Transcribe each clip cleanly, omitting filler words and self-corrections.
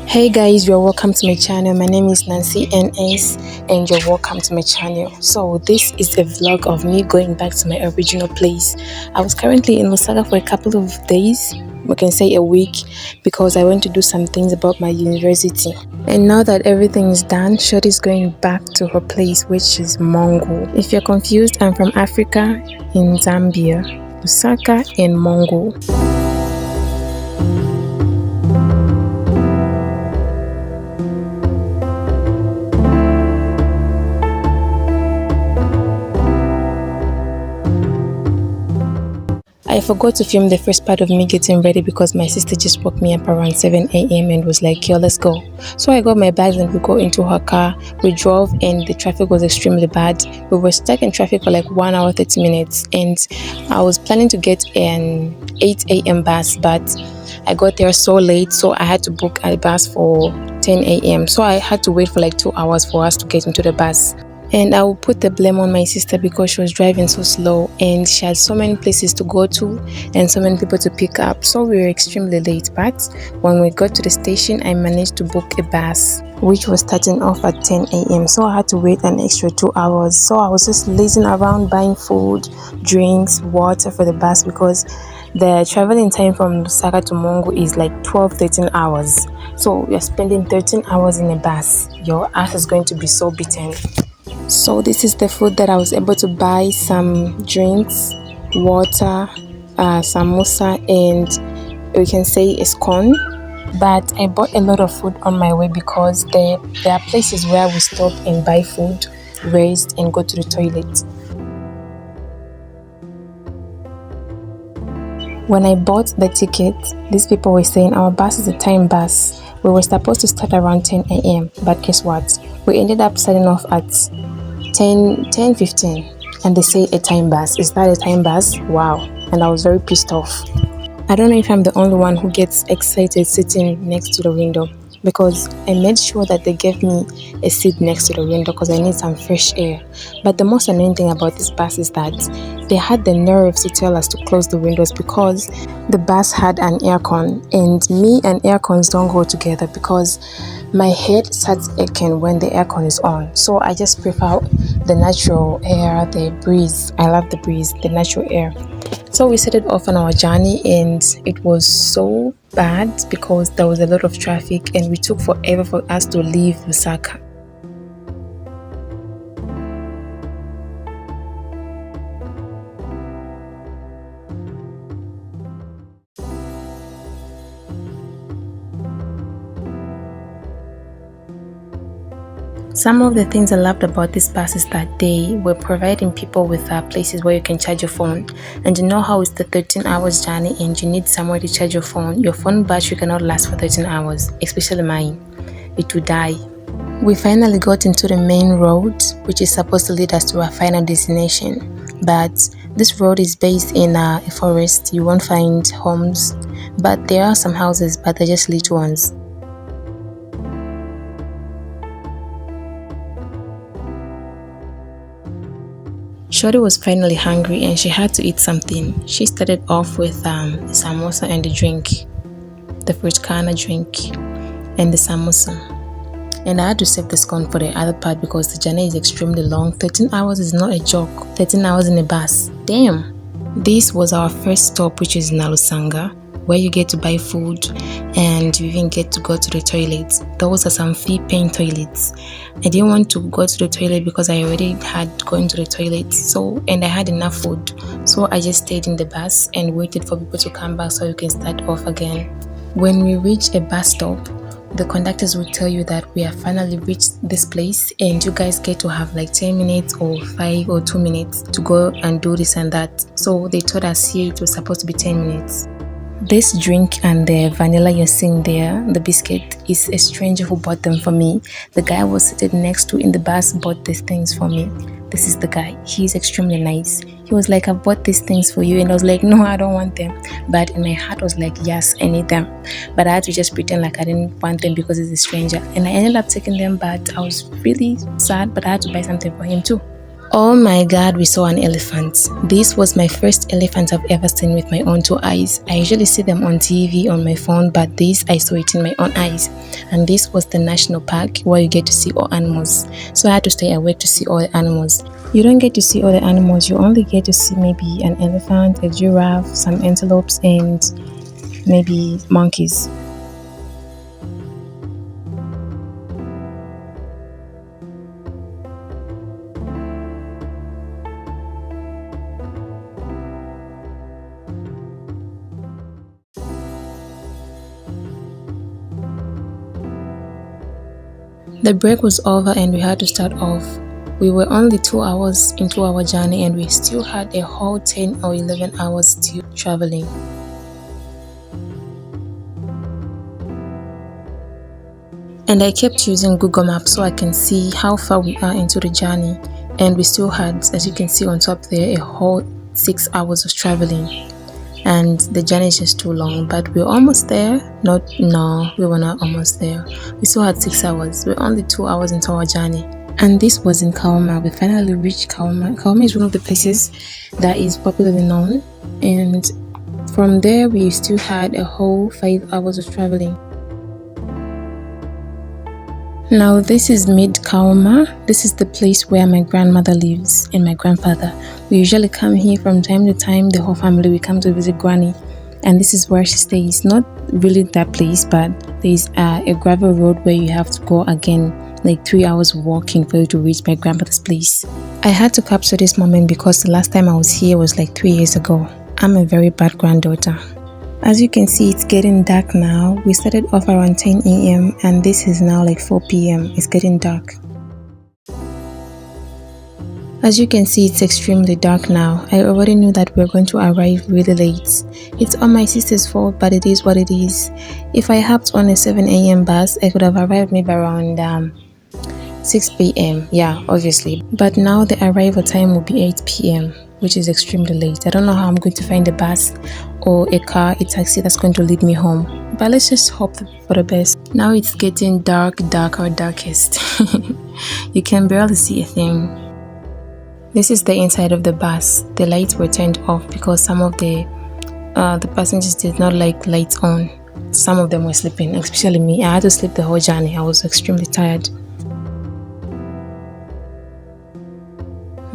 Hey guys, you're welcome to my channel. My name is Nancy NS and you're welcome to my channel. So this is a vlog of me going back to my original place. I was currently in Lusaka for a couple of days, we can say a week, because I went to do some things about my university. And now that everything is done, Shorty is going back to her place, which is Mongo. If you're confused, I'm from Africa, in Zambia, Lusaka and Mongo. I forgot to film the first part of me getting ready because my sister just woke me up around 7 a.m. and was like, yo, let's go. So I got my bags and we got into her car. We drove and the traffic was extremely bad. We were stuck in traffic for like 1 hour 30 minutes and I was planning to get an 8 a.m. bus, but I got there so late, so I had to book a bus for 10 a.m. So I had to wait for like 2 hours for us to get into the bus. And I will put the blame on my sister because she was driving so slow and she had so many places to go to and so many people to pick up. So we were extremely late, but when we got to the station, I managed to book a bus which was starting off at 10 a.m. So I had to wait an extra 2 hours. So I was just lazing around buying food, drinks, water for the bus because the traveling time from Lusaka to Mongo is like 12-13 hours. So you're spending 13 hours in a bus. Your ass is going to be so beaten. So this is the food that I was able to buy: some drinks, water, samosa, and we can say a scone. But I bought a lot of food on my way because there are places where we stop and buy food, rest, and go to the toilet. When I bought the ticket, these people were saying our bus is a time bus. We were supposed to start around 10 a.m. But guess what? We ended up starting off at 10:15 and they say a time bus. Is that a time bus? Wow. And I was very pissed off. I don't know if I'm the only one who gets excited sitting next to the window, because I made sure that they gave me a seat next to the window because I need some fresh air. But the most annoying thing about this bus is that they had the nerve to tell us to close the windows because the bus had an aircon, and me and aircons don't go together because my head starts aching when the aircon is on. So I just prefer the natural air, the breeze. I love the breeze, the natural air. So we set it off on our journey and it was so bad because there was a lot of traffic and we took forever for us to leave Lusaka. Some of the things I loved about this bus is that they were providing people with places where you can charge your phone. And you know how it's the 13 hours journey and you need somewhere to charge your phone. Your phone battery cannot last for 13 hours, especially mine. It will die. We finally got into the main road, which is supposed to lead us to our final destination. But this road is based in a forest. You won't find homes, but there are some houses, but they're just little ones. Shorty was finally hungry and she had to eat something. She started off with samosa and the drink, the fruit kana drink and the samosa. And I had to save the scone for the other part because the journey is extremely long. 13 hours is not a joke. 13 hours in a bus. Damn. This was our first stop, which is Nalusanga, where you get to buy food and you even get to go to the toilets. Those are some fee-paying toilets. I didn't want to go to the toilet because I already had gone to the toilet, and I had enough food. So I just stayed in the bus and waited for people to come back so we can start off again. When we reach a bus stop, the conductors will tell you that we have finally reached this place and you guys get to have like 10 minutes or 5 or 2 minutes to go and do this and that. So they told us here it was supposed to be 10 minutes. This drink and the vanilla you're seeing there, the biscuit, is a stranger who bought them for me. The guy I was sitting next to in the bus bought these things for me. This is the guy. He's extremely nice. He was like, I bought these things for you. And I was like, no, I don't want them. But in my heart I was like, yes, I need them. But I had to just pretend like I didn't want them because he's a stranger. And I ended up taking them, but I was really sad, but I had to buy something for him too. Oh my god, we saw an elephant. This was my first elephant I've ever seen with my own two eyes. I usually see them on TV on my phone, but this I saw it in my own eyes. And this was the national park where you get to see all animals. So I had to stay awake to see all the animals. You don't get to see all the animals, you only get to see maybe an elephant, a giraffe, some antelopes, and maybe monkeys. The break was over and we had to start off. We were only 2 hours into our journey and we still had a whole 10 or 11 hours still traveling. And I kept using Google Maps so I can see how far we are into the journey. And we still had, as you can see on top there, a whole 6 hours of traveling. And the journey is just too long, but we're almost there. No, we were not almost there. We still had 6 hours. We're only 2 hours into our journey. And this was in Kauma. We finally reached Kauma. Kauma is one of the places that is popularly known. And from there, we still had a whole 5 hours of traveling. Now this is mid-Kauma. This is the place where my grandmother lives and my grandfather. We usually come here from time to time, the whole family, we come to visit Granny. And this is where she stays. Not really that place, but there's a gravel road where you have to go again, like 3 hours walking for you to reach my grandmother's place. I had to capture this moment because the last time I was here was like 3 years ago. I'm a very bad granddaughter. As you can see, it's getting dark now. We started off around 10 a.m. and this is now like 4 p.m. It's getting dark. As you can see, it's extremely dark now. I already knew that we're going to arrive really late. It's all my sister's fault, but it is what it is. If I hopped on a 7 a.m. bus, I could have arrived maybe around 6 p.m. Yeah, obviously. But now the arrival time will be 8 p.m. which is extremely late. I don't know how I'm going to find a bus or a car, a taxi that's going to lead me home. But let's just hope for the best. Now it's getting darkest. You can barely see a thing. This is the inside of the bus. The lights were turned off because some of the passengers did not like lights on. Some of them were sleeping, especially me. I had to sleep the whole journey. I was extremely tired.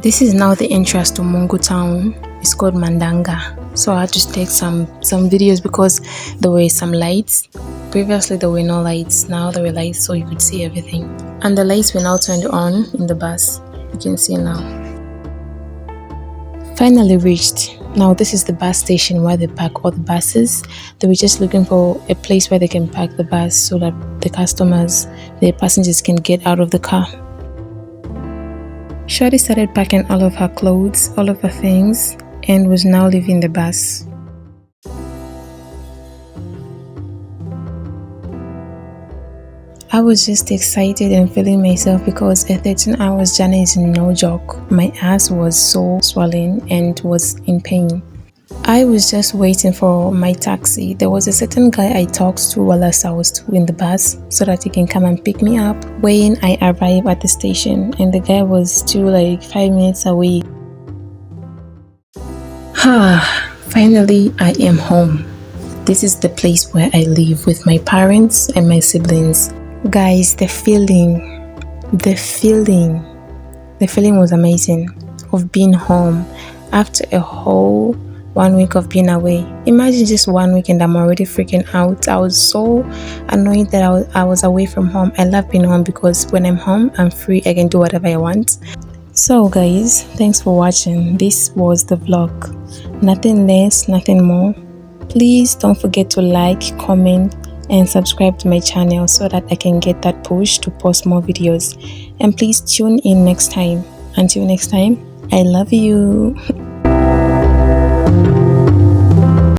This is now the entrance to Mungu town. It's called Mandanga. So I had to take some videos because there were some lights. Previously there were no lights. Now there were lights so you could see everything. And the lights were now turned on in the bus. You can see now. Finally reached. Now this is the bus station where they park all the buses. They were just looking for a place where they can park the bus so that the passengers can get out of the car. Shorty started packing all of her clothes, all of her things, and was now leaving the bus. I was just excited and feeling myself because a 13 hours journey is no joke. My ass was so swollen and was in pain. I was just waiting for my taxi. There was a certain guy I talked to while I was in the bus so that he can come and pick me up when I arrived at the station, and the guy was still like 5 minutes away. Finally, I am home. This is the place where I live with my parents and my siblings. Guys, the feeling was amazing of being home after a whole 1 week of being away. Imagine just 1 week and I'm already freaking out. I was so annoyed that I was away from home. I love being home because when I'm home, I'm free. I can do whatever I want. So guys, thanks for watching. This was the vlog. Nothing less, nothing more. Please don't forget to like, comment, and subscribe to my channel so that I can get that push to post more videos. And please tune in next time. Until next time, I love you.